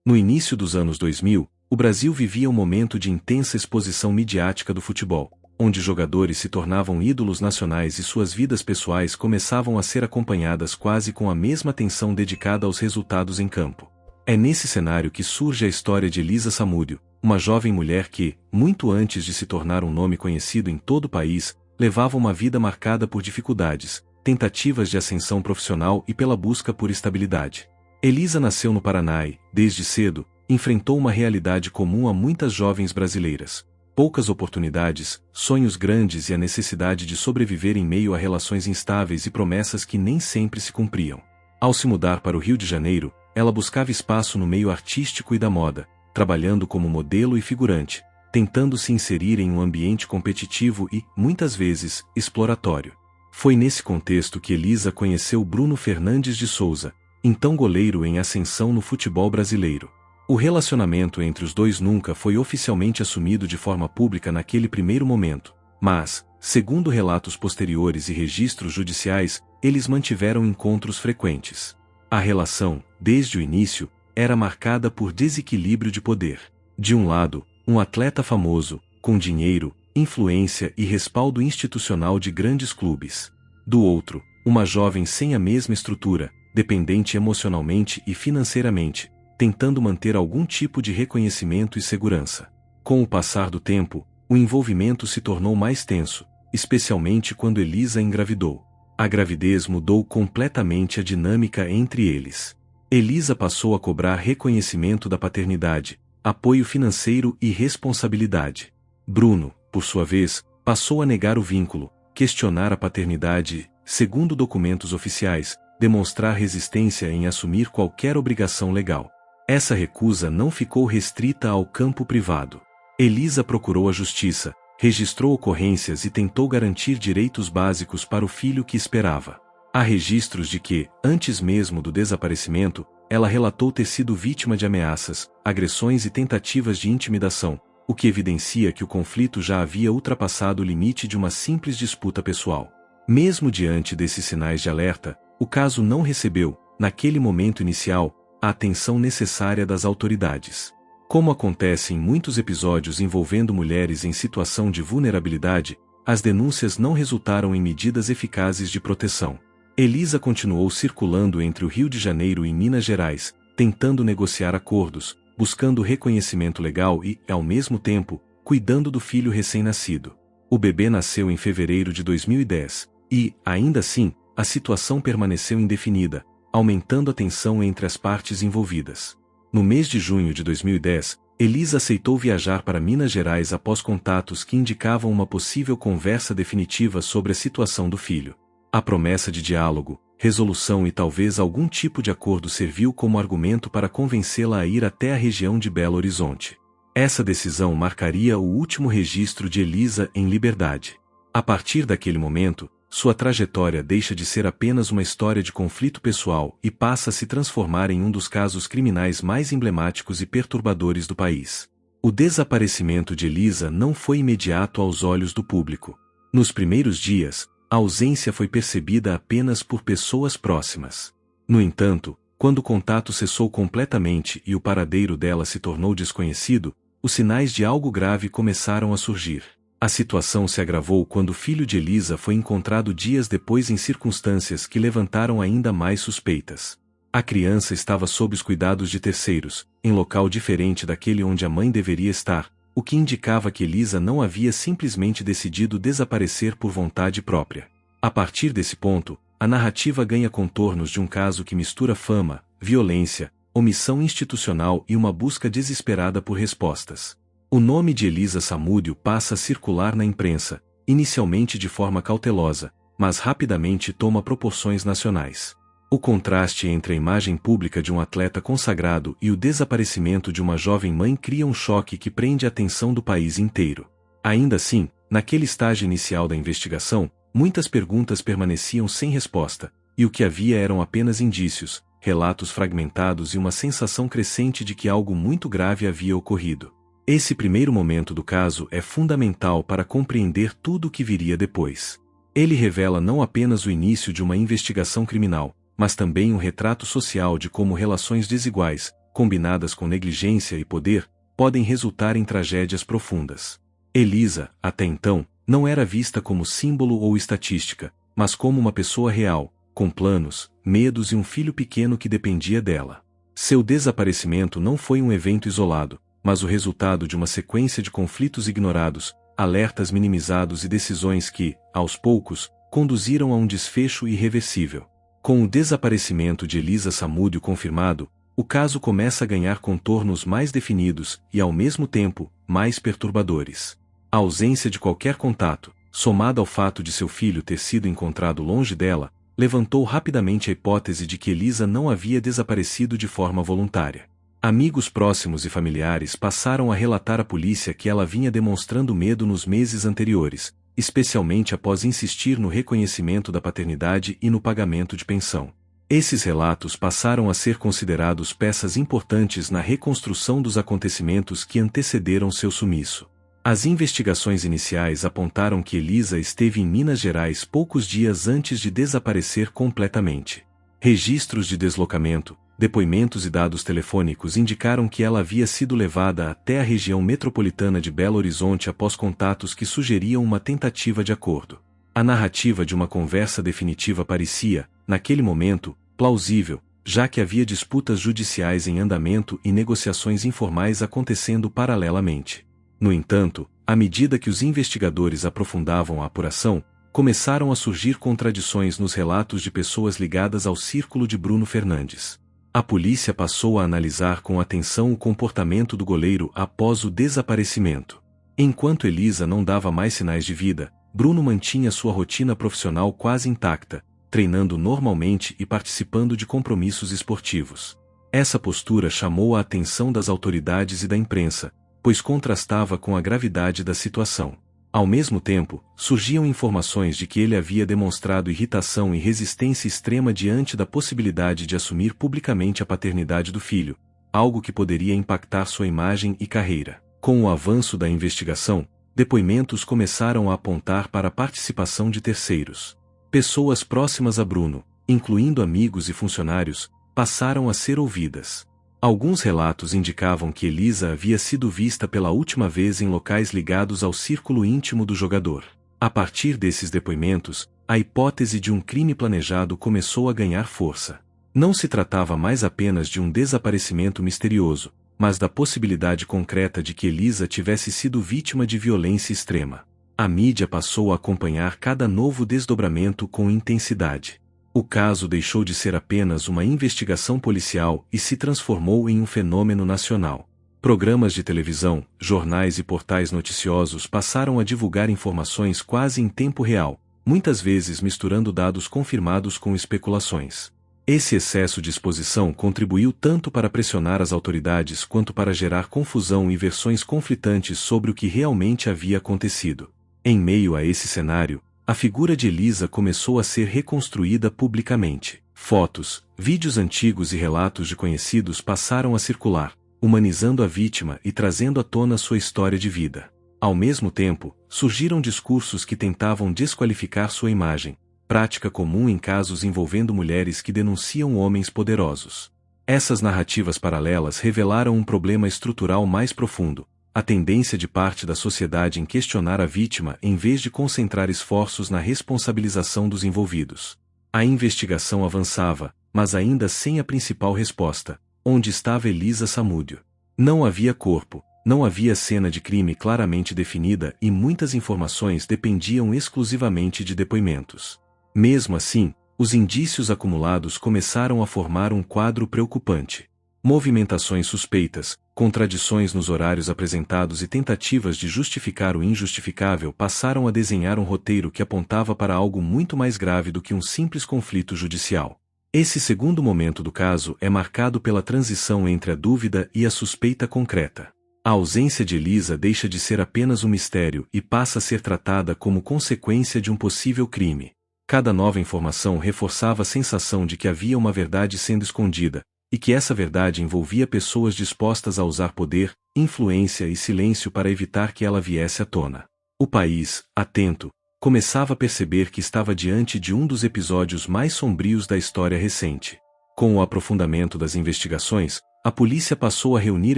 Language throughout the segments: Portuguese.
No início dos anos 2000, o Brasil vivia um momento de intensa exposição midiática do futebol, onde jogadores se tornavam ídolos nacionais e suas vidas pessoais começavam a ser acompanhadas quase com a mesma atenção dedicada aos resultados em campo. É nesse cenário que surge a história de Elisa Samúdio, uma jovem mulher que, muito antes de se tornar um nome conhecido em todo o país, levava uma vida marcada por dificuldades, tentativas de ascensão profissional e pela busca por estabilidade. Elisa nasceu no Paraná e, desde cedo, enfrentou uma realidade comum a muitas jovens brasileiras: poucas oportunidades, sonhos grandes e a necessidade de sobreviver em meio a relações instáveis e promessas que nem sempre se cumpriam. Ao se mudar para o Rio de Janeiro, ela buscava espaço no meio artístico e da moda, trabalhando como modelo e figurante, tentando se inserir em um ambiente competitivo e, muitas vezes, exploratório. Foi nesse contexto que Elisa conheceu Bruno Fernandes de Souza, então goleiro em ascensão no futebol brasileiro. O relacionamento entre os dois nunca foi oficialmente assumido de forma pública naquele primeiro momento, mas, segundo relatos posteriores e registros judiciais, eles mantiveram encontros frequentes. A relação, desde o início, era marcada por desequilíbrio de poder. De um lado, um atleta famoso, com dinheiro, influência e respaldo institucional de grandes clubes. Do outro, uma jovem sem a mesma estrutura, dependente emocionalmente e financeiramente, tentando manter algum tipo de reconhecimento e segurança. Com o passar do tempo, o envolvimento se tornou mais tenso, especialmente quando Elisa engravidou. A gravidez mudou completamente a dinâmica entre eles. Elisa passou a cobrar reconhecimento da paternidade, apoio financeiro e responsabilidade. Bruno, por sua vez, passou a negar o vínculo, questionar a paternidade e, segundo documentos oficiais, demonstrar resistência em assumir qualquer obrigação legal. Essa recusa não ficou restrita ao campo privado. Elisa procurou a justiça, registrou ocorrências e tentou garantir direitos básicos para o filho que esperava. Há registros de que, antes mesmo do desaparecimento, ela relatou ter sido vítima de ameaças, agressões e tentativas de intimidação, o que evidencia que o conflito já havia ultrapassado o limite de uma simples disputa pessoal. Mesmo diante desses sinais de alerta, o caso não recebeu, naquele momento inicial, a atenção necessária das autoridades. Como acontece em muitos episódios envolvendo mulheres em situação de vulnerabilidade, as denúncias não resultaram em medidas eficazes de proteção. Elisa continuou circulando entre o Rio de Janeiro e Minas Gerais, tentando negociar acordos, buscando reconhecimento legal e, ao mesmo tempo, cuidando do filho recém-nascido. O bebê nasceu em fevereiro de 2010, e, ainda assim, a situação permaneceu indefinida, aumentando a tensão entre as partes envolvidas. No mês de junho de 2010, Elisa aceitou viajar para Minas Gerais após contatos que indicavam uma possível conversa definitiva sobre a situação do filho. A promessa de diálogo, resolução e talvez algum tipo de acordo serviu como argumento para convencê-la a ir até a região de Belo Horizonte. Essa decisão marcaria o último registro de Elisa em liberdade. A partir daquele momento, sua trajetória deixa de ser apenas uma história de conflito pessoal e passa a se transformar em um dos casos criminais mais emblemáticos e perturbadores do país. O desaparecimento de Elisa não foi imediato aos olhos do público. Nos primeiros dias, a ausência foi percebida apenas por pessoas próximas. No entanto, quando o contato cessou completamente e o paradeiro dela se tornou desconhecido, os sinais de algo grave começaram a surgir. A situação se agravou quando o filho de Elisa foi encontrado dias depois em circunstâncias que levantaram ainda mais suspeitas. A criança estava sob os cuidados de terceiros, em local diferente daquele onde a mãe deveria estar, o que indicava que Elisa não havia simplesmente decidido desaparecer por vontade própria. A partir desse ponto, a narrativa ganha contornos de um caso que mistura fama, violência, omissão institucional e uma busca desesperada por respostas. O nome de Elisa Samúdio passa a circular na imprensa, inicialmente de forma cautelosa, mas rapidamente toma proporções nacionais. O contraste entre a imagem pública de um atleta consagrado e o desaparecimento de uma jovem mãe cria um choque que prende a atenção do país inteiro. Ainda assim, naquele estágio inicial da investigação, muitas perguntas permaneciam sem resposta, e o que havia eram apenas indícios, relatos fragmentados e uma sensação crescente de que algo muito grave havia ocorrido. Esse primeiro momento do caso é fundamental para compreender tudo o que viria depois. Ele revela não apenas o início de uma investigação criminal, mas também um retrato social de como relações desiguais, combinadas com negligência e poder, podem resultar em tragédias profundas. Elisa, até então, não era vista como símbolo ou estatística, mas como uma pessoa real, com planos, medos e um filho pequeno que dependia dela. Seu desaparecimento não foi um evento isolado, mas o resultado de uma sequência de conflitos ignorados, alertas minimizados e decisões que, aos poucos, conduziram a um desfecho irreversível. Com o desaparecimento de Elisa Samúdio confirmado, o caso começa a ganhar contornos mais definidos e, ao mesmo tempo, mais perturbadores. A ausência de qualquer contato, somada ao fato de seu filho ter sido encontrado longe dela, levantou rapidamente a hipótese de que Elisa não havia desaparecido de forma voluntária. Amigos próximos e familiares passaram a relatar à polícia que ela vinha demonstrando medo nos meses anteriores, especialmente após insistir no reconhecimento da paternidade e no pagamento de pensão. Esses relatos passaram a ser considerados peças importantes na reconstrução dos acontecimentos que antecederam seu sumiço. As investigações iniciais apontaram que Elisa esteve em Minas Gerais poucos dias antes de desaparecer completamente. Registros de deslocamento, depoimentos e dados telefônicos indicaram que ela havia sido levada até a região metropolitana de Belo Horizonte após contatos que sugeriam uma tentativa de acordo. A narrativa de uma conversa definitiva parecia, naquele momento, plausível, já que havia disputas judiciais em andamento e negociações informais acontecendo paralelamente. No entanto, à medida que os investigadores aprofundavam a apuração, começaram a surgir contradições nos relatos de pessoas ligadas ao círculo de Bruno Fernandes. A polícia passou a analisar com atenção o comportamento do goleiro após o desaparecimento. Enquanto Elisa não dava mais sinais de vida, Bruno mantinha sua rotina profissional quase intacta, treinando normalmente e participando de compromissos esportivos. Essa postura chamou a atenção das autoridades e da imprensa, pois contrastava com a gravidade da situação. Ao mesmo tempo, surgiam informações de que ele havia demonstrado irritação e resistência extrema diante da possibilidade de assumir publicamente a paternidade do filho, algo que poderia impactar sua imagem e carreira. Com o avanço da investigação, depoimentos começaram a apontar para a participação de terceiros. Pessoas próximas a Bruno, incluindo amigos e funcionários, passaram a ser ouvidas. Alguns relatos indicavam que Elisa havia sido vista pela última vez em locais ligados ao círculo íntimo do jogador. A partir desses depoimentos, a hipótese de um crime planejado começou a ganhar força. Não se tratava mais apenas de um desaparecimento misterioso, mas da possibilidade concreta de que Elisa tivesse sido vítima de violência extrema. A mídia passou a acompanhar cada novo desdobramento com intensidade. O caso deixou de ser apenas uma investigação policial e se transformou em um fenômeno nacional. Programas de televisão, jornais e portais noticiosos passaram a divulgar informações quase em tempo real, muitas vezes misturando dados confirmados com especulações. Esse excesso de exposição contribuiu tanto para pressionar as autoridades quanto para gerar confusão e versões conflitantes sobre o que realmente havia acontecido. Em meio a esse cenário, a figura de Elisa começou a ser reconstruída publicamente. Fotos, vídeos antigos e relatos de conhecidos passaram a circular, humanizando a vítima e trazendo à tona sua história de vida. Ao mesmo tempo, surgiram discursos que tentavam desqualificar sua imagem, prática comum em casos envolvendo mulheres que denunciam homens poderosos. Essas narrativas paralelas revelaram um problema estrutural mais profundo: a tendência de parte da sociedade em questionar a vítima em vez de concentrar esforços na responsabilização dos envolvidos. A investigação avançava, mas ainda sem a principal resposta: onde estava Elisa Samúdio? Não havia corpo, não havia cena de crime claramente definida e muitas informações dependiam exclusivamente de depoimentos. Mesmo assim, os indícios acumulados começaram a formar um quadro preocupante. Movimentações suspeitas, contradições nos horários apresentados e tentativas de justificar o injustificável passaram a desenhar um roteiro que apontava para algo muito mais grave do que um simples conflito judicial. Esse segundo momento do caso é marcado pela transição entre a dúvida e a suspeita concreta. A ausência de Elisa deixa de ser apenas um mistério e passa a ser tratada como consequência de um possível crime. Cada nova informação reforçava a sensação de que havia uma verdade sendo escondida, e que essa verdade envolvia pessoas dispostas a usar poder, influência e silêncio para evitar que ela viesse à tona. O país, atento, começava a perceber que estava diante de um dos episódios mais sombrios da história recente. Com o aprofundamento das investigações, A polícia passou a reunir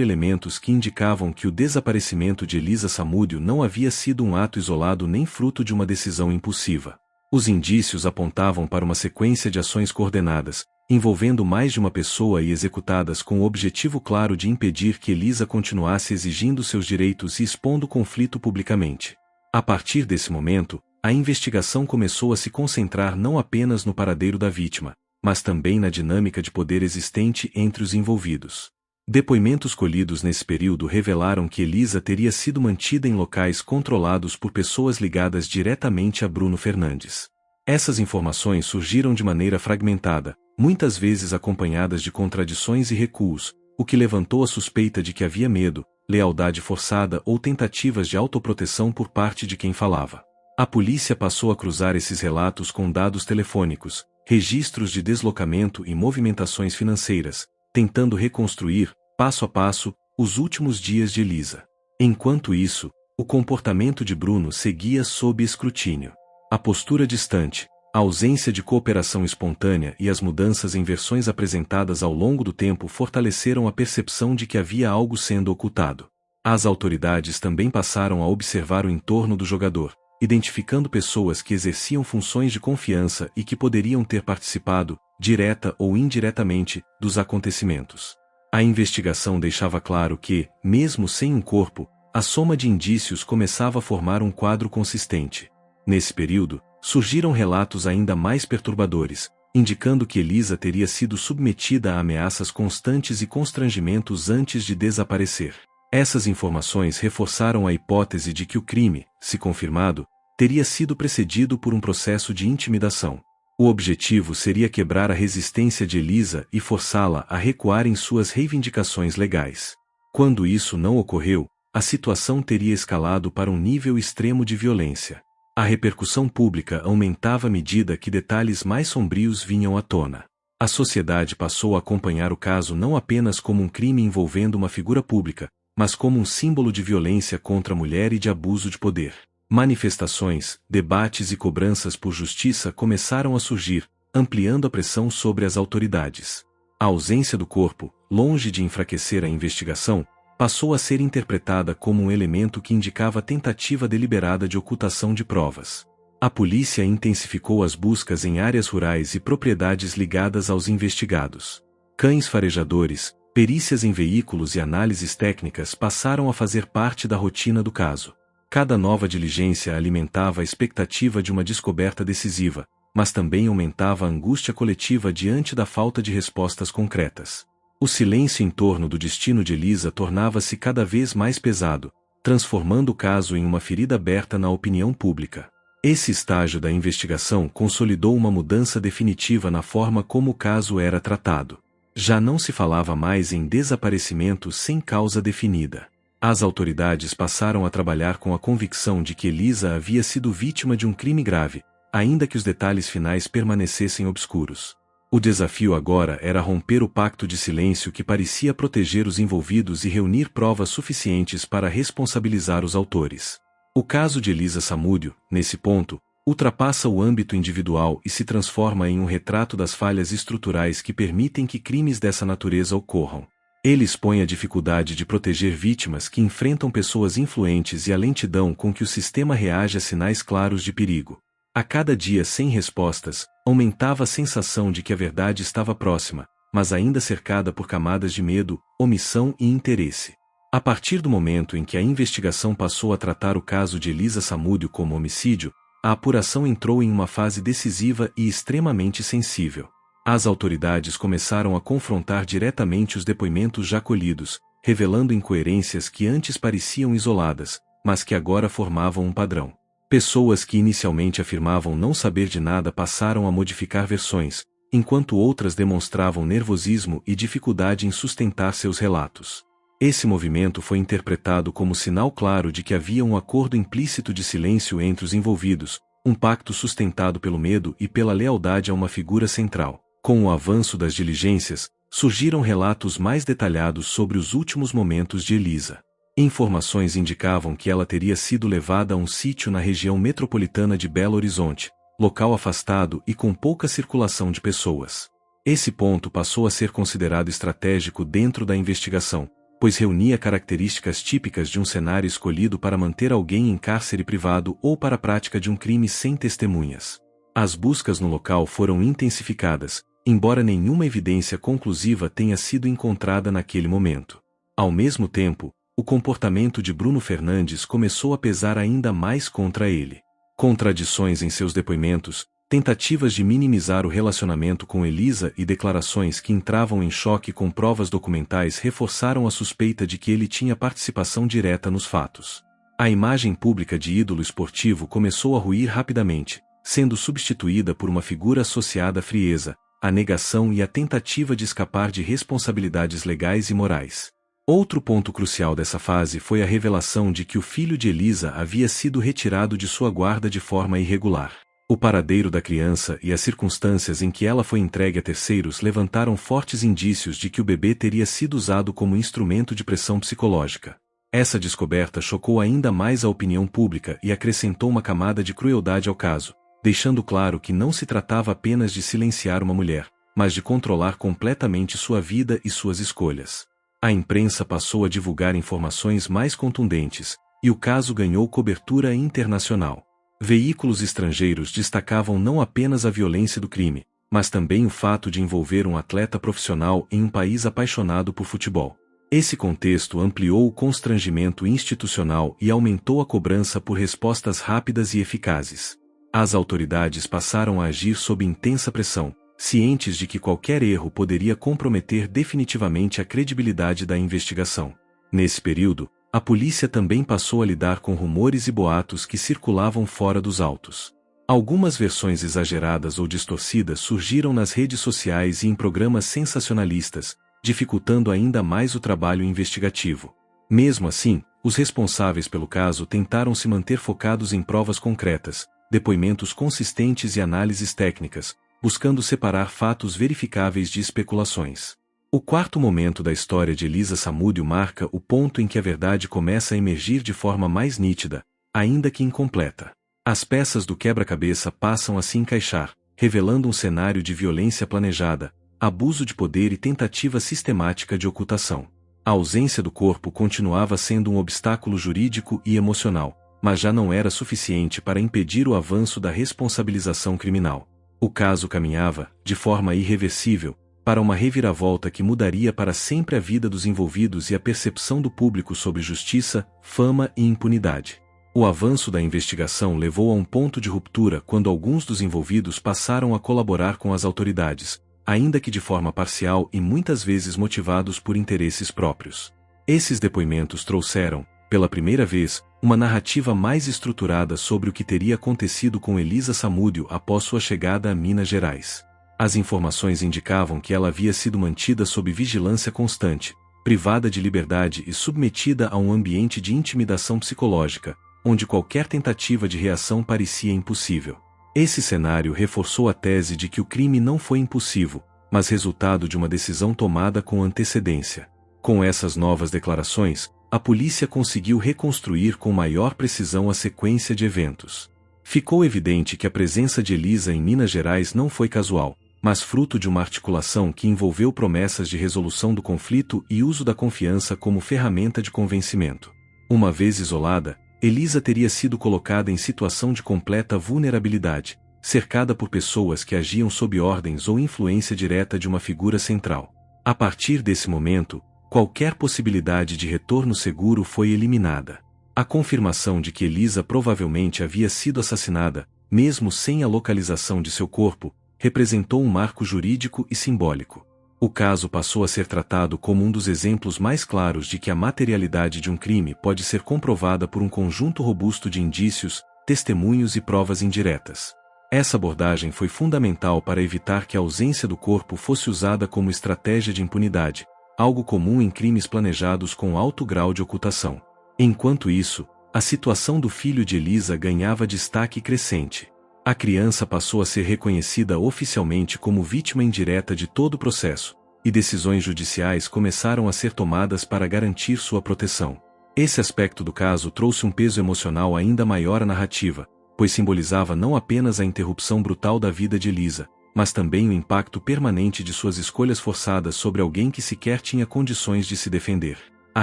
elementos que indicavam que o desaparecimento de Elisa Samúdio não havia sido um ato isolado nem fruto de uma decisão impulsiva. Os indícios apontavam para uma sequência de ações coordenadas, envolvendo mais de uma pessoa e executadas com o objetivo claro de impedir que Elisa continuasse exigindo seus direitos e expondo o conflito publicamente. A partir desse momento, a investigação começou a se concentrar não apenas no paradeiro da vítima, mas também na dinâmica de poder existente entre os envolvidos. Depoimentos colhidos nesse período revelaram que Elisa teria sido mantida em locais controlados por pessoas ligadas diretamente a Bruno Fernandes. Essas informações surgiram de maneira fragmentada, muitas vezes acompanhadas de contradições e recuos, o que levantou a suspeita de que havia medo, lealdade forçada ou tentativas de autoproteção por parte de quem falava. A polícia passou a cruzar esses relatos com dados telefônicos, registros de deslocamento e movimentações financeiras, tentando reconstruir, passo a passo, os últimos dias de Elisa. Enquanto isso, o comportamento de Bruno seguia sob escrutínio. A postura distante, a ausência de cooperação espontânea e as mudanças em versões apresentadas ao longo do tempo fortaleceram a percepção de que havia algo sendo ocultado. As autoridades também passaram a observar o entorno do jogador, identificando pessoas que exerciam funções de confiança e que poderiam ter participado, direta ou indiretamente, dos acontecimentos. A investigação deixava claro que, mesmo sem um corpo, a soma de indícios começava a formar um quadro consistente. Nesse período, surgiram relatos ainda mais perturbadores, indicando que Elisa teria sido submetida a ameaças constantes e constrangimentos antes de desaparecer. Essas informações reforçaram a hipótese de que o crime, se confirmado, teria sido precedido por um processo de intimidação. O objetivo seria quebrar a resistência de Elisa e forçá-la a recuar em suas reivindicações legais. Quando isso não ocorreu, a situação teria escalado para um nível extremo de violência. A repercussão pública aumentava à medida que detalhes mais sombrios vinham à tona. A sociedade passou a acompanhar o caso não apenas como um crime envolvendo uma figura pública, mas como um símbolo de violência contra a mulher e de abuso de poder. Manifestações, debates e cobranças por justiça começaram a surgir, ampliando a pressão sobre as autoridades. A ausência do corpo, longe de enfraquecer a investigação, passou a ser interpretada como um elemento que indicava tentativa deliberada de ocultação de provas. A polícia intensificou as buscas em áreas rurais e propriedades ligadas aos investigados. Cães farejadores, perícias em veículos e análises técnicas passaram a fazer parte da rotina do caso. Cada nova diligência alimentava a expectativa de uma descoberta decisiva, mas também aumentava a angústia coletiva diante da falta de respostas concretas. O silêncio em torno do destino de Elisa tornava-se cada vez mais pesado, transformando o caso em uma ferida aberta na opinião pública. Esse estágio da investigação consolidou uma mudança definitiva na forma como o caso era tratado. Já não se falava mais em desaparecimento sem causa definida. As autoridades passaram a trabalhar com a convicção de que Elisa havia sido vítima de um crime grave, ainda que os detalhes finais permanecessem obscuros. O desafio agora era romper o pacto de silêncio que parecia proteger os envolvidos e reunir provas suficientes para responsabilizar os autores. O caso de Elisa Samúdio, nesse ponto, ultrapassa o âmbito individual e se transforma em um retrato das falhas estruturais que permitem que crimes dessa natureza ocorram. Ele expõe a dificuldade de proteger vítimas que enfrentam pessoas influentes e a lentidão com que o sistema reage a sinais claros de perigo. A cada dia sem respostas, aumentava a sensação de que a verdade estava próxima, mas ainda cercada por camadas de medo, omissão e interesse. A partir do momento em que a investigação passou a tratar o caso de Elisa Samúdio como homicídio, a apuração entrou em uma fase decisiva e extremamente sensível. As autoridades começaram a confrontar diretamente os depoimentos já colhidos, revelando incoerências que antes pareciam isoladas, mas que agora formavam um padrão. Pessoas que inicialmente afirmavam não saber de nada passaram a modificar versões, enquanto outras demonstravam nervosismo e dificuldade em sustentar seus relatos. Esse movimento foi interpretado como sinal claro de que havia um acordo implícito de silêncio entre os envolvidos, um pacto sustentado pelo medo e pela lealdade a uma figura central. Com o avanço das diligências, surgiram relatos mais detalhados sobre os últimos momentos de Elisa. Informações indicavam que ela teria sido levada a um sítio na região metropolitana de Belo Horizonte, local afastado e com pouca circulação de pessoas. Esse ponto passou a ser considerado estratégico dentro da investigação, pois reunia características típicas de um cenário escolhido para manter alguém em cárcere privado ou para a prática de um crime sem testemunhas. As buscas no local foram intensificadas, embora nenhuma evidência conclusiva tenha sido encontrada naquele momento. Ao mesmo tempo, o comportamento de Bruno Fernandes começou a pesar ainda mais contra ele. Contradições em seus depoimentos, tentativas de minimizar o relacionamento com Elisa e declarações que entravam em choque com provas documentais reforçaram a suspeita de que ele tinha participação direta nos fatos. A imagem pública de ídolo esportivo começou a ruir rapidamente, sendo substituída por uma figura associada à frieza, à negação e à tentativa de escapar de responsabilidades legais e morais. Outro ponto crucial dessa fase foi a revelação de que o filho de Elisa havia sido retirado de sua guarda de forma irregular. O paradeiro da criança e as circunstâncias em que ela foi entregue a terceiros levantaram fortes indícios de que o bebê teria sido usado como instrumento de pressão psicológica. Essa descoberta chocou ainda mais a opinião pública e acrescentou uma camada de crueldade ao caso, deixando claro que não se tratava apenas de silenciar uma mulher, mas de controlar completamente sua vida e suas escolhas. A imprensa passou a divulgar informações mais contundentes, e o caso ganhou cobertura internacional. Veículos estrangeiros destacavam não apenas a violência do crime, mas também o fato de envolver um atleta profissional em um país apaixonado por futebol. Esse contexto ampliou o constrangimento institucional e aumentou a cobrança por respostas rápidas e eficazes. As autoridades passaram a agir sob intensa pressão, cientes de que qualquer erro poderia comprometer definitivamente a credibilidade da investigação. Nesse período, a polícia também passou a lidar com rumores e boatos que circulavam fora dos autos. Algumas versões exageradas ou distorcidas surgiram nas redes sociais e em programas sensacionalistas, dificultando ainda mais o trabalho investigativo. Mesmo assim, os responsáveis pelo caso tentaram se manter focados em provas concretas, depoimentos consistentes e análises técnicas, buscando separar fatos verificáveis de especulações. O quarto momento da história de Elisa Samúdio marca o ponto em que a verdade começa a emergir de forma mais nítida, ainda que incompleta. As peças do quebra-cabeça passam a se encaixar, revelando um cenário de violência planejada, abuso de poder e tentativa sistemática de ocultação. A ausência do corpo continuava sendo um obstáculo jurídico e emocional, mas já não era suficiente para impedir o avanço da responsabilização criminal. O caso caminhava, de forma irreversível, para uma reviravolta que mudaria para sempre a vida dos envolvidos e a percepção do público sobre justiça, fama e impunidade. O avanço da investigação levou a um ponto de ruptura quando alguns dos envolvidos passaram a colaborar com as autoridades, ainda que de forma parcial e muitas vezes motivados por interesses próprios. Esses depoimentos trouxeram, pela primeira vez, uma narrativa mais estruturada sobre o que teria acontecido com Elisa Samúdio após sua chegada a Minas Gerais. As informações indicavam que ela havia sido mantida sob vigilância constante, privada de liberdade e submetida a um ambiente de intimidação psicológica, onde qualquer tentativa de reação parecia impossível. Esse cenário reforçou a tese de que o crime não foi impulsivo, mas resultado de uma decisão tomada com antecedência. Com essas novas declarações, a polícia conseguiu reconstruir com maior precisão a sequência de eventos. Ficou evidente que a presença de Elisa em Minas Gerais não foi casual, mas fruto de uma articulação que envolveu promessas de resolução do conflito e uso da confiança como ferramenta de convencimento. Uma vez isolada, Elisa teria sido colocada em situação de completa vulnerabilidade, cercada por pessoas que agiam sob ordens ou influência direta de uma figura central. A partir desse momento, qualquer possibilidade de retorno seguro foi eliminada. A confirmação de que Elisa provavelmente havia sido assassinada, mesmo sem a localização de seu corpo, representou um marco jurídico e simbólico. O caso passou a ser tratado como um dos exemplos mais claros de que a materialidade de um crime pode ser comprovada por um conjunto robusto de indícios, testemunhos e provas indiretas. Essa abordagem foi fundamental para evitar que a ausência do corpo fosse usada como estratégia de impunidade, algo comum em crimes planejados com alto grau de ocultação. Enquanto isso, a situação do filho de Elisa ganhava destaque crescente. A criança passou a ser reconhecida oficialmente como vítima indireta de todo o processo, e decisões judiciais começaram a ser tomadas para garantir sua proteção. Esse aspecto do caso trouxe um peso emocional ainda maior à narrativa, pois simbolizava não apenas a interrupção brutal da vida de Elisa, mas também o impacto permanente de suas escolhas forçadas sobre alguém que sequer tinha condições de se defender. A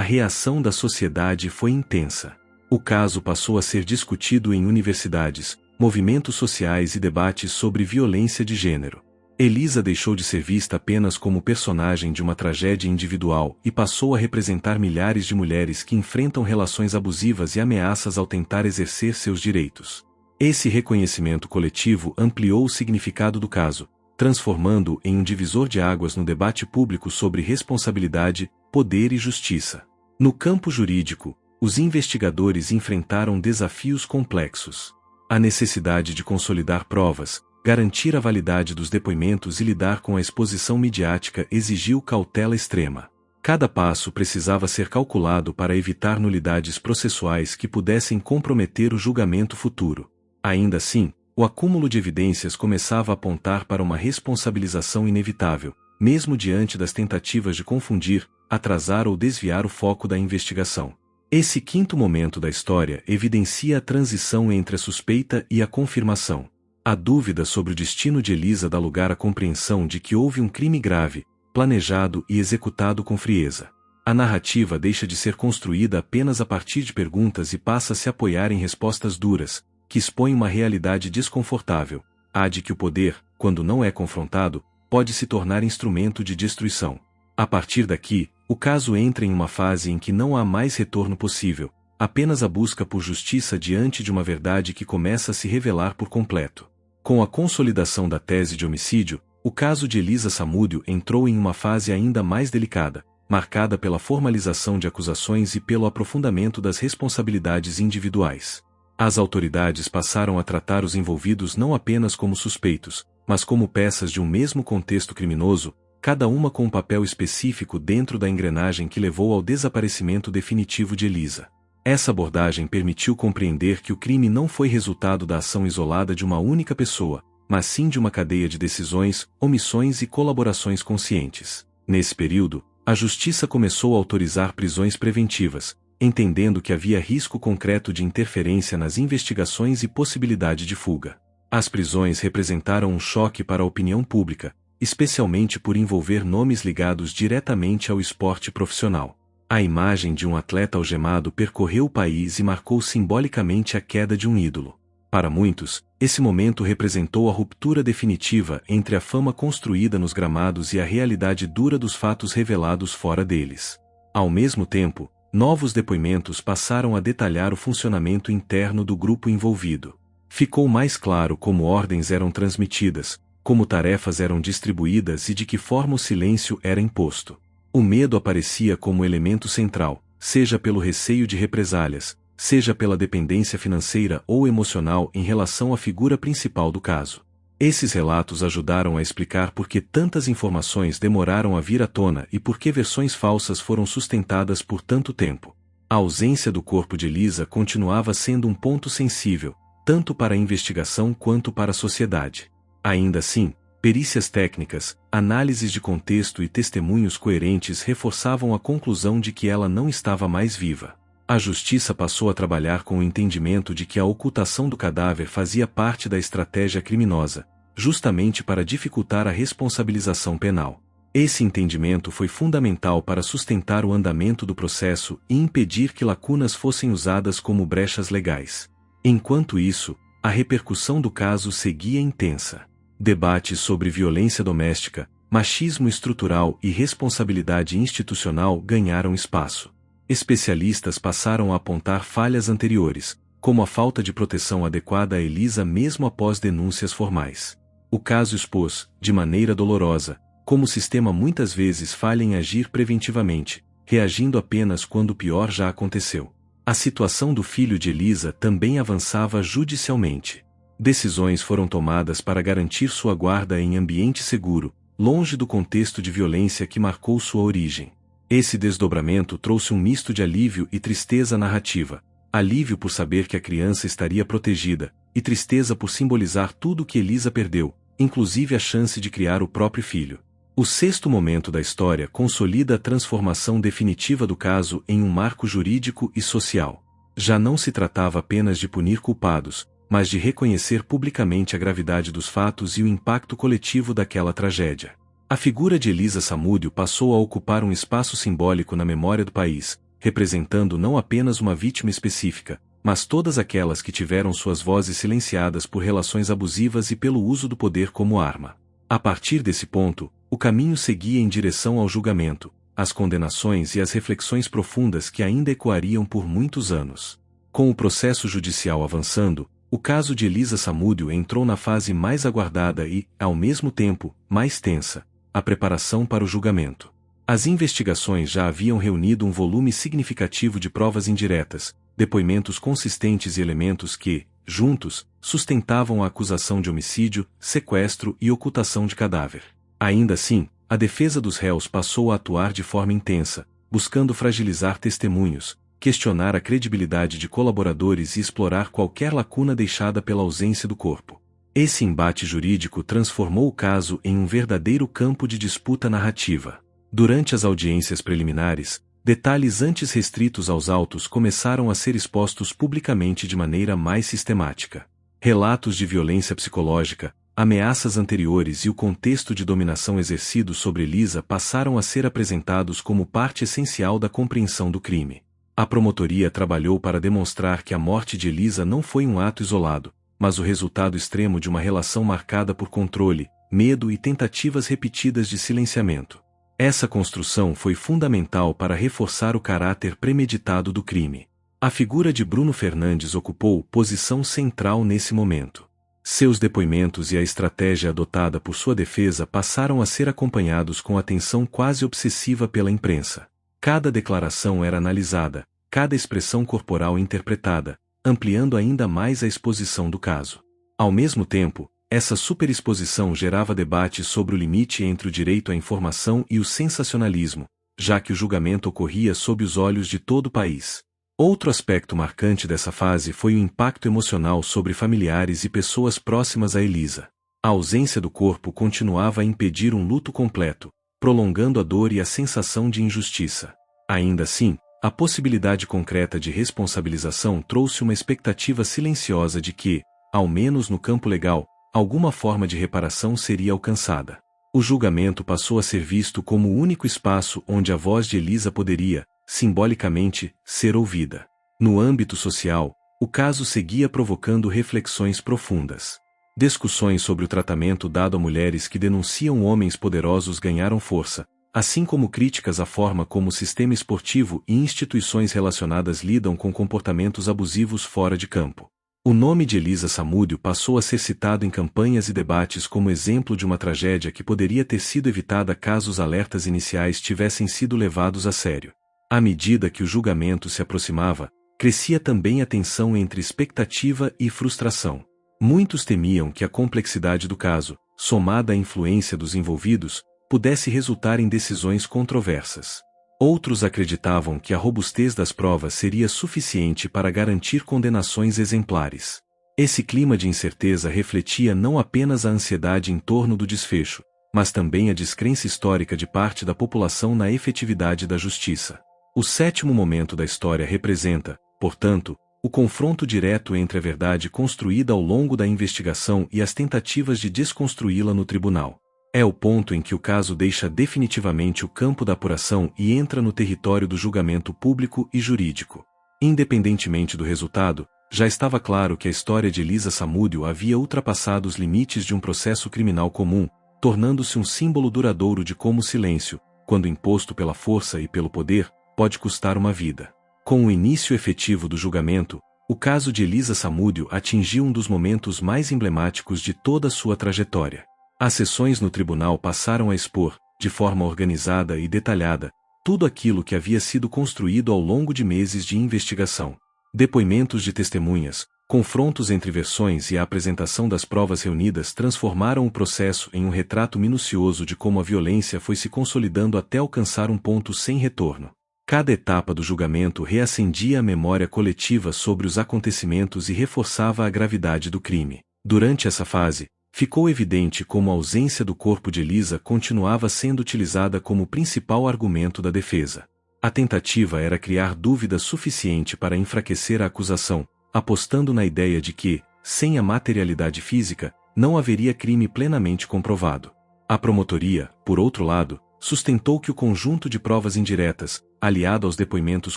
reação da sociedade foi intensa. O caso passou a ser discutido em universidades, movimentos sociais e debates sobre violência de gênero. Elisa deixou de ser vista apenas como personagem de uma tragédia individual e passou a representar milhares de mulheres que enfrentam relações abusivas e ameaças ao tentar exercer seus direitos. Esse reconhecimento coletivo ampliou o significado do caso, transformando-o em um divisor de águas no debate público sobre responsabilidade, poder e justiça. No campo jurídico, os investigadores enfrentaram desafios complexos. A necessidade de consolidar provas, garantir a validade dos depoimentos e lidar com a exposição midiática exigiu cautela extrema. Cada passo precisava ser calculado para evitar nulidades processuais que pudessem comprometer o julgamento futuro. Ainda assim, o acúmulo de evidências começava a apontar para uma responsabilização inevitável, mesmo diante das tentativas de confundir, atrasar ou desviar o foco da investigação. Esse quinto momento da história evidencia a transição entre a suspeita e a confirmação. A dúvida sobre o destino de Elisa dá lugar à compreensão de que houve um crime grave, planejado e executado com frieza. A narrativa deixa de ser construída apenas a partir de perguntas e passa a se apoiar em respostas duras, que expõem uma realidade desconfortável, a de que o poder, quando não é confrontado, pode se tornar instrumento de destruição. A partir daqui, o caso entra em uma fase em que não há mais retorno possível, apenas a busca por justiça diante de uma verdade que começa a se revelar por completo. Com a consolidação da tese de homicídio, o caso de Elisa Samúdio entrou em uma fase ainda mais delicada, marcada pela formalização de acusações e pelo aprofundamento das responsabilidades individuais. As autoridades passaram a tratar os envolvidos não apenas como suspeitos, mas como peças de um mesmo contexto criminoso, cada uma com um papel específico dentro da engrenagem que levou ao desaparecimento definitivo de Elisa. Essa abordagem permitiu compreender que o crime não foi resultado da ação isolada de uma única pessoa, mas sim de uma cadeia de decisões, omissões e colaborações conscientes. Nesse período, a justiça começou a autorizar prisões preventivas, entendendo que havia risco concreto de interferência nas investigações e possibilidade de fuga. As prisões representaram um choque para a opinião pública, especialmente por envolver nomes ligados diretamente ao esporte profissional. A imagem de um atleta algemado percorreu o país e marcou simbolicamente a queda de um ídolo. Para muitos, esse momento representou a ruptura definitiva entre a fama construída nos gramados e a realidade dura dos fatos revelados fora deles. Ao mesmo tempo, novos depoimentos passaram a detalhar o funcionamento interno do grupo envolvido. Ficou mais claro como ordens eram transmitidas, como tarefas eram distribuídas e de que forma o silêncio era imposto. O medo aparecia como elemento central, seja pelo receio de represálias, seja pela dependência financeira ou emocional em relação à figura principal do caso. Esses relatos ajudaram a explicar por que tantas informações demoraram a vir à tona e por que versões falsas foram sustentadas por tanto tempo. A ausência do corpo de Elisa continuava sendo um ponto sensível, tanto para a investigação quanto para a sociedade. Ainda assim, perícias técnicas, análises de contexto e testemunhos coerentes reforçavam a conclusão de que ela não estava mais viva. A justiça passou a trabalhar com o entendimento de que a ocultação do cadáver fazia parte da estratégia criminosa, justamente para dificultar a responsabilização penal. Esse entendimento foi fundamental para sustentar o andamento do processo e impedir que lacunas fossem usadas como brechas legais. Enquanto isso, a repercussão do caso seguia intensa. Debates sobre violência doméstica, machismo estrutural e responsabilidade institucional ganharam espaço. Especialistas passaram a apontar falhas anteriores, como a falta de proteção adequada a Elisa mesmo após denúncias formais. O caso expôs, de maneira dolorosa, como o sistema muitas vezes falha em agir preventivamente, reagindo apenas quando o pior já aconteceu. A situação do filho de Elisa também avançava judicialmente. Decisões foram tomadas para garantir sua guarda em ambiente seguro, longe do contexto de violência que marcou sua origem. Esse desdobramento trouxe um misto de alívio e tristeza narrativa. Alívio por saber que a criança estaria protegida, e tristeza por simbolizar tudo o que Elisa perdeu, inclusive a chance de criar o próprio filho. O sexto momento da história consolida a transformação definitiva do caso em um marco jurídico e social. Já não se tratava apenas de punir culpados, mas de reconhecer publicamente a gravidade dos fatos e o impacto coletivo daquela tragédia. A figura de Elisa Samúdio passou a ocupar um espaço simbólico na memória do país, representando não apenas uma vítima específica, mas todas aquelas que tiveram suas vozes silenciadas por relações abusivas e pelo uso do poder como arma. A partir desse ponto, o caminho seguia em direção ao julgamento, às condenações e às reflexões profundas que ainda ecoariam por muitos anos. Com o processo judicial avançando, o caso de Elisa Samúdio entrou na fase mais aguardada e, ao mesmo tempo, mais tensa, a preparação para o julgamento. As investigações já haviam reunido um volume significativo de provas indiretas, depoimentos consistentes e elementos que, juntos, sustentavam a acusação de homicídio, sequestro e ocultação de cadáver. Ainda assim, a defesa dos réus passou a atuar de forma intensa, buscando fragilizar testemunhos, questionar a credibilidade de colaboradores e explorar qualquer lacuna deixada pela ausência do corpo. Esse embate jurídico transformou o caso em um verdadeiro campo de disputa narrativa. Durante as audiências preliminares, detalhes antes restritos aos autos começaram a ser expostos publicamente de maneira mais sistemática. Relatos de violência psicológica, ameaças anteriores e o contexto de dominação exercido sobre Elisa passaram a ser apresentados como parte essencial da compreensão do crime. A promotoria trabalhou para demonstrar que a morte de Elisa não foi um ato isolado, mas o resultado extremo de uma relação marcada por controle, medo e tentativas repetidas de silenciamento. Essa construção foi fundamental para reforçar o caráter premeditado do crime. A figura de Bruno Fernandes ocupou posição central nesse momento. Seus depoimentos e a estratégia adotada por sua defesa passaram a ser acompanhados com atenção quase obsessiva pela imprensa. Cada declaração era analisada, cada expressão corporal interpretada, ampliando ainda mais a exposição do caso. Ao mesmo tempo, essa superexposição gerava debates sobre o limite entre o direito à informação e o sensacionalismo, já que o julgamento ocorria sob os olhos de todo o país. Outro aspecto marcante dessa fase foi o impacto emocional sobre familiares e pessoas próximas a Elisa. A ausência do corpo continuava a impedir um luto completo, prolongando a dor e a sensação de injustiça. Ainda assim, a possibilidade concreta de responsabilização trouxe uma expectativa silenciosa de que, ao menos no campo legal, alguma forma de reparação seria alcançada. O julgamento passou a ser visto como o único espaço onde a voz de Elisa poderia, simbolicamente, ser ouvida. No âmbito social, o caso seguia provocando reflexões profundas. Discussões sobre o tratamento dado a mulheres que denunciam homens poderosos ganharam força, assim como críticas à forma como o sistema esportivo e instituições relacionadas lidam com comportamentos abusivos fora de campo. O nome de Elisa Samúdio passou a ser citado em campanhas e debates como exemplo de uma tragédia que poderia ter sido evitada caso os alertas iniciais tivessem sido levados a sério. À medida que o julgamento se aproximava, crescia também a tensão entre expectativa e frustração. Muitos temiam que a complexidade do caso, somada à influência dos envolvidos, pudesse resultar em decisões controversas. Outros acreditavam que a robustez das provas seria suficiente para garantir condenações exemplares. Esse clima de incerteza refletia não apenas a ansiedade em torno do desfecho, mas também a descrença histórica de parte da população na efetividade da justiça. O sétimo momento da história representa, portanto, o confronto direto entre a verdade construída ao longo da investigação e as tentativas de desconstruí-la no tribunal. É o ponto em que o caso deixa definitivamente o campo da apuração e entra no território do julgamento público e jurídico. Independentemente do resultado, já estava claro que a história de Elisa Samúdio havia ultrapassado os limites de um processo criminal comum, tornando-se um símbolo duradouro de como o silêncio, quando imposto pela força e pelo poder, pode custar uma vida. Com o início efetivo do julgamento, o caso de Elisa Samúdio atingiu um dos momentos mais emblemáticos de toda a sua trajetória. As sessões no tribunal passaram a expor, de forma organizada e detalhada, tudo aquilo que havia sido construído ao longo de meses de investigação. Depoimentos de testemunhas, confrontos entre versões e a apresentação das provas reunidas transformaram o processo em um retrato minucioso de como a violência foi se consolidando até alcançar um ponto sem retorno. Cada etapa do julgamento reacendia a memória coletiva sobre os acontecimentos e reforçava a gravidade do crime. Durante essa fase, ficou evidente como a ausência do corpo de Elisa continuava sendo utilizada como principal argumento da defesa. A tentativa era criar dúvida suficiente para enfraquecer a acusação, apostando na ideia de que, sem a materialidade física, não haveria crime plenamente comprovado. A promotoria, por outro lado, sustentou que o conjunto de provas indiretas, aliado aos depoimentos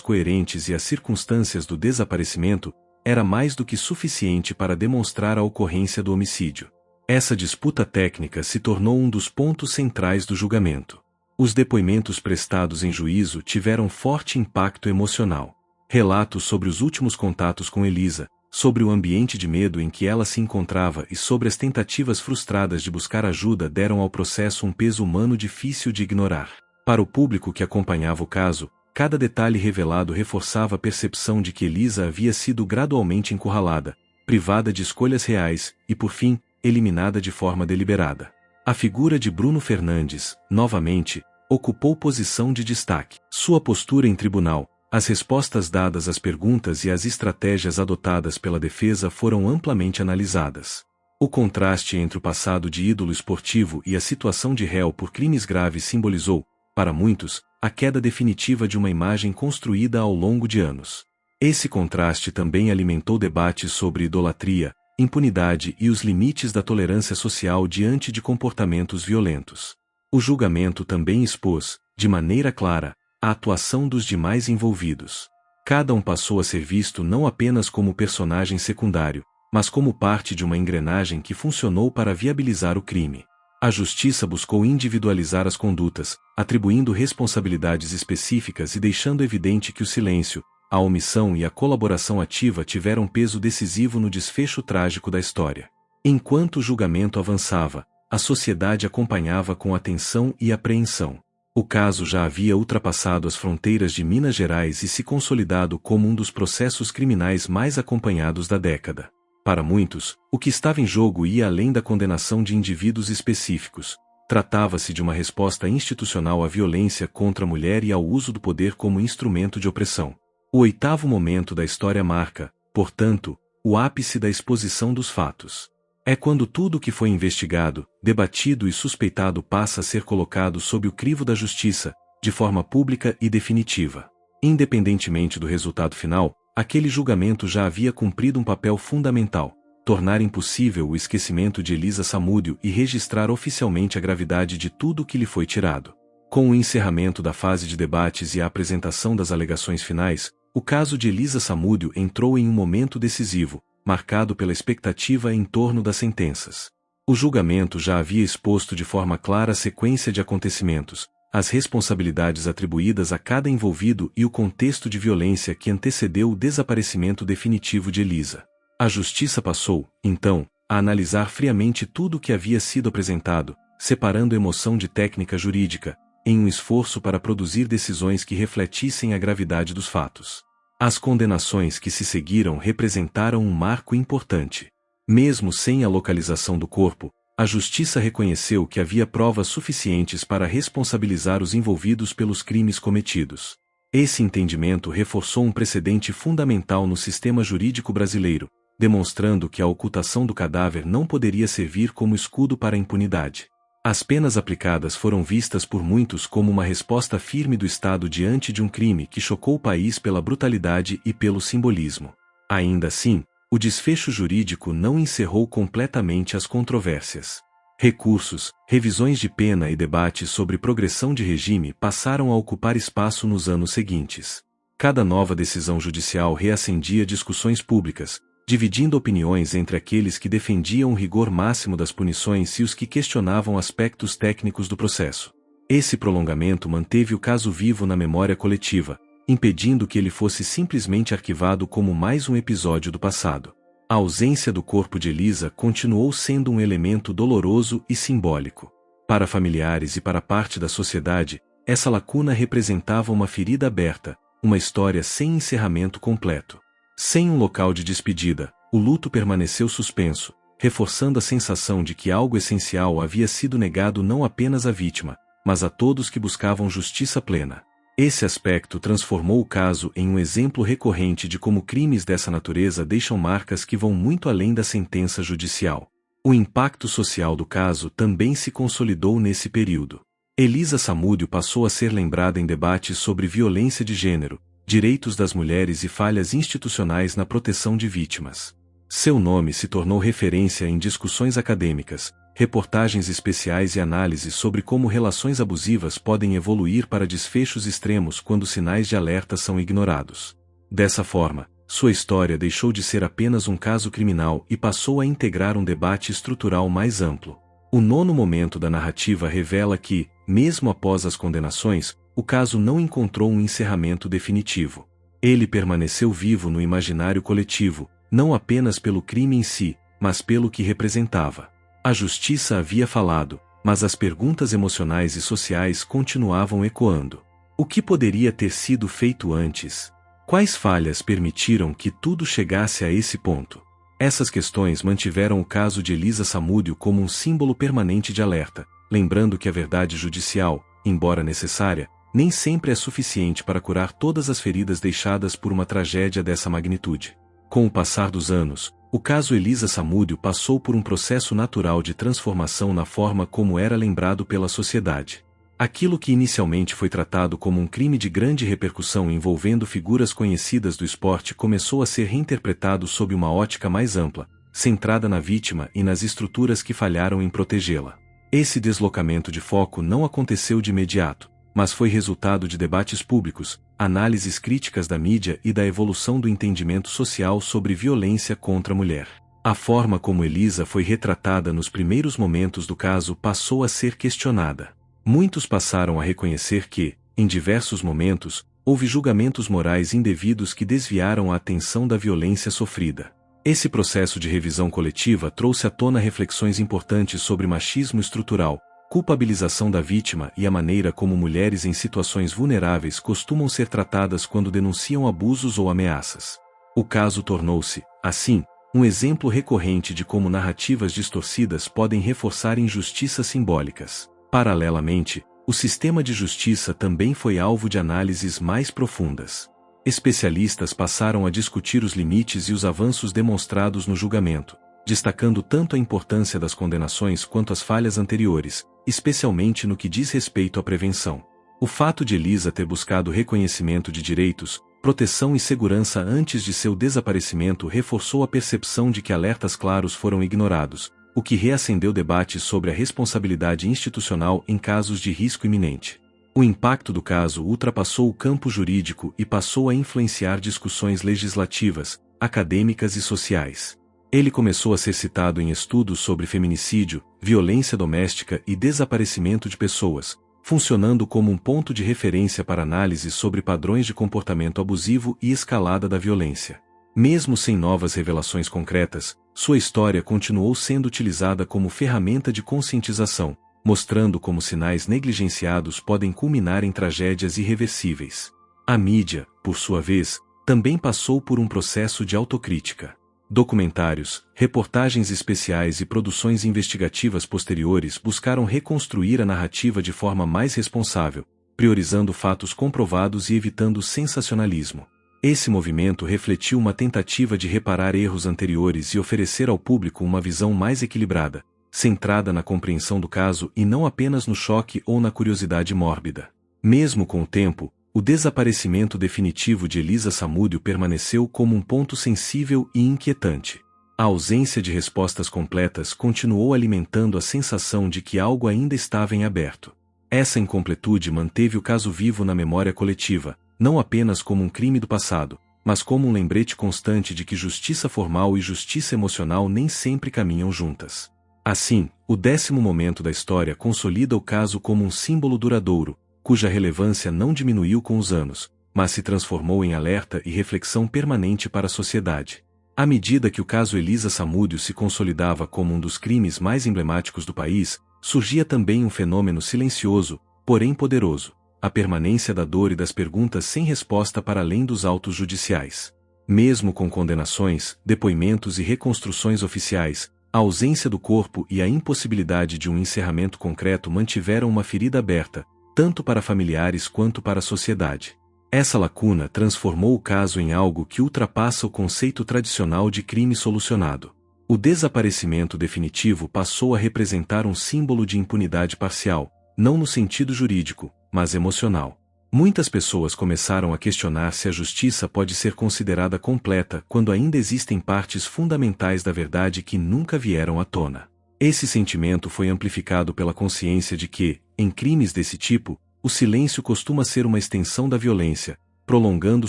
coerentes e às circunstâncias do desaparecimento, era mais do que suficiente para demonstrar a ocorrência do homicídio. Essa disputa técnica se tornou um dos pontos centrais do julgamento. Os depoimentos prestados em juízo tiveram forte impacto emocional. Relatos sobre os últimos contatos com Elisa, sobre o ambiente de medo em que ela se encontrava e sobre as tentativas frustradas de buscar ajuda deram ao processo um peso humano difícil de ignorar. Para o público que acompanhava o caso, cada detalhe revelado reforçava a percepção de que Elisa havia sido gradualmente encurralada, privada de escolhas reais e, por fim, eliminada de forma deliberada. A figura de Bruno Fernandes, novamente, ocupou posição de destaque. Sua postura em tribunal, as respostas dadas às perguntas e as estratégias adotadas pela defesa foram amplamente analisadas. O contraste entre o passado de ídolo esportivo e a situação de réu por crimes graves simbolizou, para muitos, a queda definitiva de uma imagem construída ao longo de anos. Esse contraste também alimentou debates sobre idolatria, impunidade e os limites da tolerância social diante de comportamentos violentos. O julgamento também expôs, de maneira clara, a atuação dos demais envolvidos. Cada um passou a ser visto não apenas como personagem secundário, mas como parte de uma engrenagem que funcionou para viabilizar o crime. A justiça buscou individualizar as condutas, atribuindo responsabilidades específicas e deixando evidente que o silêncio, a omissão e a colaboração ativa tiveram peso decisivo no desfecho trágico da história. Enquanto o julgamento avançava, a sociedade acompanhava com atenção e apreensão. O caso já havia ultrapassado as fronteiras de Minas Gerais e se consolidado como um dos processos criminais mais acompanhados da década. Para muitos, o que estava em jogo ia além da condenação de indivíduos específicos. Tratava-se de uma resposta institucional à violência contra a mulher e ao uso do poder como instrumento de opressão. O oitavo momento da história marca, portanto, o ápice da exposição dos fatos. É quando tudo o que foi investigado, debatido e suspeitado passa a ser colocado sob o crivo da justiça, de forma pública e definitiva. Independentemente do resultado final, aquele julgamento já havia cumprido um papel fundamental: tornar impossível o esquecimento de Elisa Samúdio e registrar oficialmente a gravidade de tudo o que lhe foi tirado. Com o encerramento da fase de debates e a apresentação das alegações finais, o caso de Elisa Samúdio entrou em um momento decisivo, marcado pela expectativa em torno das sentenças. O julgamento já havia exposto de forma clara a sequência de acontecimentos, as responsabilidades atribuídas a cada envolvido e o contexto de violência que antecedeu o desaparecimento definitivo de Elisa. A justiça passou, então, a analisar friamente tudo o que havia sido apresentado, separando emoção de técnica jurídica, em um esforço para produzir decisões que refletissem a gravidade dos fatos. As condenações que se seguiram representaram um marco importante. Mesmo sem a localização do corpo, a justiça reconheceu que havia provas suficientes para responsabilizar os envolvidos pelos crimes cometidos. Esse entendimento reforçou um precedente fundamental no sistema jurídico brasileiro, demonstrando que a ocultação do cadáver não poderia servir como escudo para a impunidade. As penas aplicadas foram vistas por muitos como uma resposta firme do Estado diante de um crime que chocou o país pela brutalidade e pelo simbolismo. Ainda assim, o desfecho jurídico não encerrou completamente as controvérsias. Recursos, revisões de pena e debates sobre progressão de regime passaram a ocupar espaço nos anos seguintes. Cada nova decisão judicial reacendia discussões públicas, dividindo opiniões entre aqueles que defendiam o rigor máximo das punições e os que questionavam aspectos técnicos do processo. Esse prolongamento manteve o caso vivo na memória coletiva, impedindo que ele fosse simplesmente arquivado como mais um episódio do passado. A ausência do corpo de Elisa continuou sendo um elemento doloroso e simbólico. Para familiares e para parte da sociedade, essa lacuna representava uma ferida aberta, uma história sem encerramento completo. Sem um local de despedida, o luto permaneceu suspenso, reforçando a sensação de que algo essencial havia sido negado não apenas à vítima, mas a todos que buscavam justiça plena. Esse aspecto transformou o caso em um exemplo recorrente de como crimes dessa natureza deixam marcas que vão muito além da sentença judicial. O impacto social do caso também se consolidou nesse período. Elisa Samúdio passou a ser lembrada em debates sobre violência de gênero, direitos das mulheres e falhas institucionais na proteção de vítimas. Seu nome se tornou referência em discussões acadêmicas, reportagens especiais e análises sobre como relações abusivas podem evoluir para desfechos extremos quando sinais de alerta são ignorados. Dessa forma, sua história deixou de ser apenas um caso criminal e passou a integrar um debate estrutural mais amplo. O nono momento da narrativa revela que, mesmo após as condenações, o caso não encontrou um encerramento definitivo. Ele permaneceu vivo no imaginário coletivo, não apenas pelo crime em si, mas pelo que representava. A justiça havia falado, mas as perguntas emocionais e sociais continuavam ecoando. O que poderia ter sido feito antes? Quais falhas permitiram que tudo chegasse a esse ponto? Essas questões mantiveram o caso de Elisa Samúdio como um símbolo permanente de alerta, lembrando que a verdade judicial, embora necessária, nem sempre é suficiente para curar todas as feridas deixadas por uma tragédia dessa magnitude. Com o passar dos anos, o caso Elisa Samúdio passou por um processo natural de transformação na forma como era lembrado pela sociedade. Aquilo que inicialmente foi tratado como um crime de grande repercussão envolvendo figuras conhecidas do esporte começou a ser reinterpretado sob uma ótica mais ampla, centrada na vítima e nas estruturas que falharam em protegê-la. Esse deslocamento de foco não aconteceu de imediato, mas foi resultado de debates públicos, análises críticas da mídia e da evolução do entendimento social sobre violência contra a mulher. A forma como Elisa foi retratada nos primeiros momentos do caso passou a ser questionada. Muitos passaram a reconhecer que, em diversos momentos, houve julgamentos morais indevidos que desviaram a atenção da violência sofrida. Esse processo de revisão coletiva trouxe à tona reflexões importantes sobre machismo estrutural, culpabilização da vítima e a maneira como mulheres em situações vulneráveis costumam ser tratadas quando denunciam abusos ou ameaças. O caso tornou-se, assim, um exemplo recorrente de como narrativas distorcidas podem reforçar injustiças simbólicas. Paralelamente, o sistema de justiça também foi alvo de análises mais profundas. Especialistas passaram a discutir os limites e os avanços demonstrados no julgamento, destacando tanto a importância das condenações quanto as falhas anteriores, especialmente no que diz respeito à prevenção. O fato de Elisa ter buscado reconhecimento de direitos, proteção e segurança antes de seu desaparecimento reforçou a percepção de que alertas claros foram ignorados, o que reacendeu debates sobre a responsabilidade institucional em casos de risco iminente. O impacto do caso ultrapassou o campo jurídico e passou a influenciar discussões legislativas, acadêmicas e sociais. Ele começou a ser citado em estudos sobre feminicídio, violência doméstica e desaparecimento de pessoas, funcionando como um ponto de referência para análises sobre padrões de comportamento abusivo e escalada da violência. Mesmo sem novas revelações concretas, sua história continuou sendo utilizada como ferramenta de conscientização, mostrando como sinais negligenciados podem culminar em tragédias irreversíveis. A mídia, por sua vez, também passou por um processo de autocrítica. Documentários, reportagens especiais e produções investigativas posteriores buscaram reconstruir a narrativa de forma mais responsável, priorizando fatos comprovados e evitando sensacionalismo. Esse movimento refletiu uma tentativa de reparar erros anteriores e oferecer ao público uma visão mais equilibrada, centrada na compreensão do caso e não apenas no choque ou na curiosidade mórbida. Mesmo com o tempo, o desaparecimento definitivo de Elisa Samúdio permaneceu como um ponto sensível e inquietante. A ausência de respostas completas continuou alimentando a sensação de que algo ainda estava em aberto. Essa incompletude manteve o caso vivo na memória coletiva, não apenas como um crime do passado, mas como um lembrete constante de que justiça formal e justiça emocional nem sempre caminham juntas. Assim, o 10º momento da história consolida o caso como um símbolo duradouro, cuja relevância não diminuiu com os anos, mas se transformou em alerta e reflexão permanente para a sociedade. À medida que o caso Elisa Samúdio se consolidava como um dos crimes mais emblemáticos do país, surgia também um fenômeno silencioso, porém poderoso: a permanência da dor e das perguntas sem resposta para além dos autos judiciais. Mesmo com condenações, depoimentos e reconstruções oficiais, a ausência do corpo e a impossibilidade de um encerramento concreto mantiveram uma ferida aberta, tanto para familiares quanto para a sociedade. Essa lacuna transformou o caso em algo que ultrapassa o conceito tradicional de crime solucionado. O desaparecimento definitivo passou a representar um símbolo de impunidade parcial, não no sentido jurídico, mas emocional. Muitas pessoas começaram a questionar se a justiça pode ser considerada completa quando ainda existem partes fundamentais da verdade que nunca vieram à tona. Esse sentimento foi amplificado pela consciência de que, em crimes desse tipo, o silêncio costuma ser uma extensão da violência, prolongando o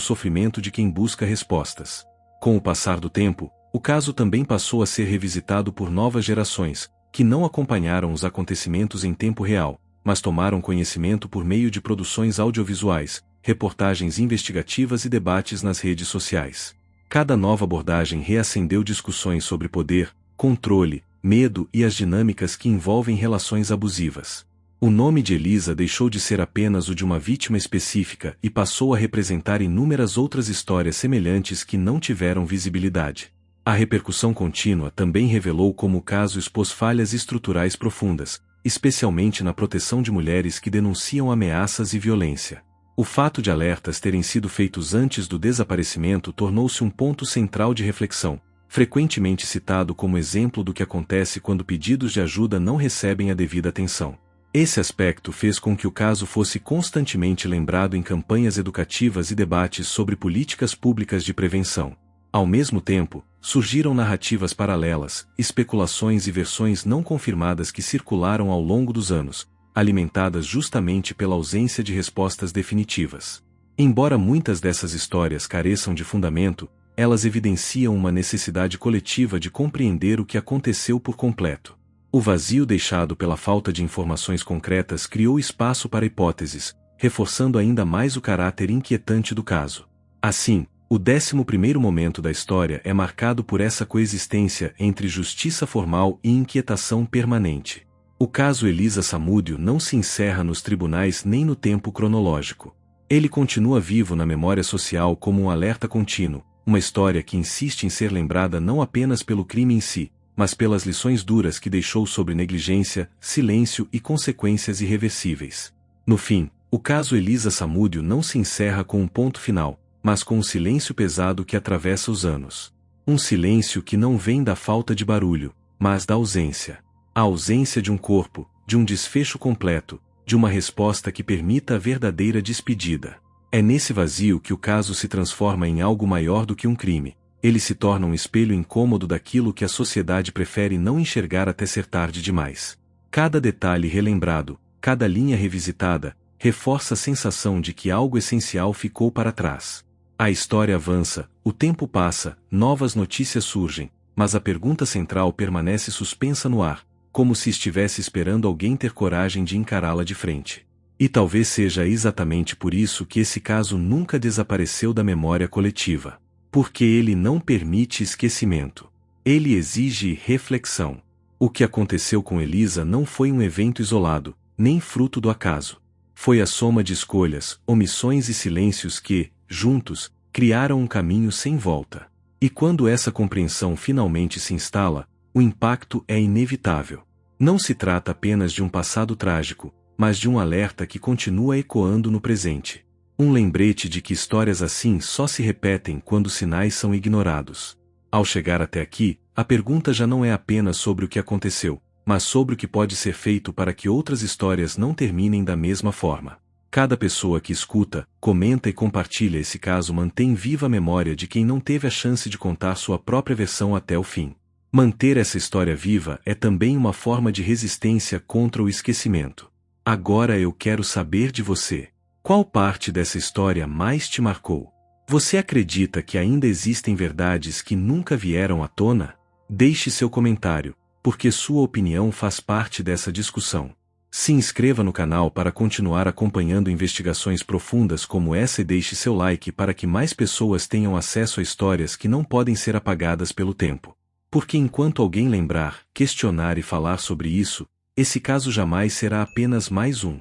sofrimento de quem busca respostas. Com o passar do tempo, o caso também passou a ser revisitado por novas gerações, que não acompanharam os acontecimentos em tempo real, mas tomaram conhecimento por meio de produções audiovisuais, reportagens investigativas e debates nas redes sociais. Cada nova abordagem reacendeu discussões sobre poder, controle, medo e as dinâmicas que envolvem relações abusivas. O nome de Elisa deixou de ser apenas o de uma vítima específica e passou a representar inúmeras outras histórias semelhantes que não tiveram visibilidade. A repercussão contínua também revelou como o caso expôs falhas estruturais profundas, especialmente na proteção de mulheres que denunciam ameaças e violência. O fato de alertas terem sido feitos antes do desaparecimento tornou-se um ponto central de reflexão, frequentemente citado como exemplo do que acontece quando pedidos de ajuda não recebem a devida atenção. Esse aspecto fez com que o caso fosse constantemente lembrado em campanhas educativas e debates sobre políticas públicas de prevenção. Ao mesmo tempo, surgiram narrativas paralelas, especulações e versões não confirmadas que circularam ao longo dos anos, alimentadas justamente pela ausência de respostas definitivas. Embora muitas dessas histórias careçam de fundamento, elas evidenciam uma necessidade coletiva de compreender o que aconteceu por completo. O vazio deixado pela falta de informações concretas criou espaço para hipóteses, reforçando ainda mais o caráter inquietante do caso. Assim, o 11º momento da história é marcado por essa coexistência entre justiça formal e inquietação permanente. O caso Elisa Samúdio não se encerra nos tribunais nem no tempo cronológico. Ele continua vivo na memória social como um alerta contínuo, uma história que insiste em ser lembrada não apenas pelo crime em si, mas pelas lições duras que deixou sobre negligência, silêncio e consequências irreversíveis. No fim, o caso Elisa Samúdio não se encerra com um ponto final, mas com um silêncio pesado que atravessa os anos. Um silêncio que não vem da falta de barulho, mas da ausência. A ausência de um corpo, de um desfecho completo, de uma resposta que permita a verdadeira despedida. É nesse vazio que o caso se transforma em algo maior do que um crime. Ele se torna um espelho incômodo daquilo que a sociedade prefere não enxergar até ser tarde demais. Cada detalhe relembrado, cada linha revisitada, reforça a sensação de que algo essencial ficou para trás. A história avança, o tempo passa, novas notícias surgem, mas a pergunta central permanece suspensa no ar, como se estivesse esperando alguém ter coragem de encará-la de frente. E talvez seja exatamente por isso que esse caso nunca desapareceu da memória coletiva. Porque ele não permite esquecimento. Ele exige reflexão. O que aconteceu com Elisa não foi um evento isolado, nem fruto do acaso. Foi a soma de escolhas, omissões e silêncios que, juntos, criaram um caminho sem volta. E quando essa compreensão finalmente se instala, o impacto é inevitável. Não se trata apenas de um passado trágico, mas de um alerta que continua ecoando no presente. Um lembrete de que histórias assim só se repetem quando sinais são ignorados. Ao chegar até aqui, a pergunta já não é apenas sobre o que aconteceu, mas sobre o que pode ser feito para que outras histórias não terminem da mesma forma. Cada pessoa que escuta, comenta e compartilha esse caso mantém viva a memória de quem não teve a chance de contar sua própria versão até o fim. Manter essa história viva é também uma forma de resistência contra o esquecimento. Agora eu quero saber de você. Qual parte dessa história mais te marcou? Você acredita que ainda existem verdades que nunca vieram à tona? Deixe seu comentário, porque sua opinião faz parte dessa discussão. Se inscreva no canal para continuar acompanhando investigações profundas como essa e deixe seu like para que mais pessoas tenham acesso a histórias que não podem ser apagadas pelo tempo. Porque enquanto alguém lembrar, questionar e falar sobre isso, esse caso jamais será apenas mais um.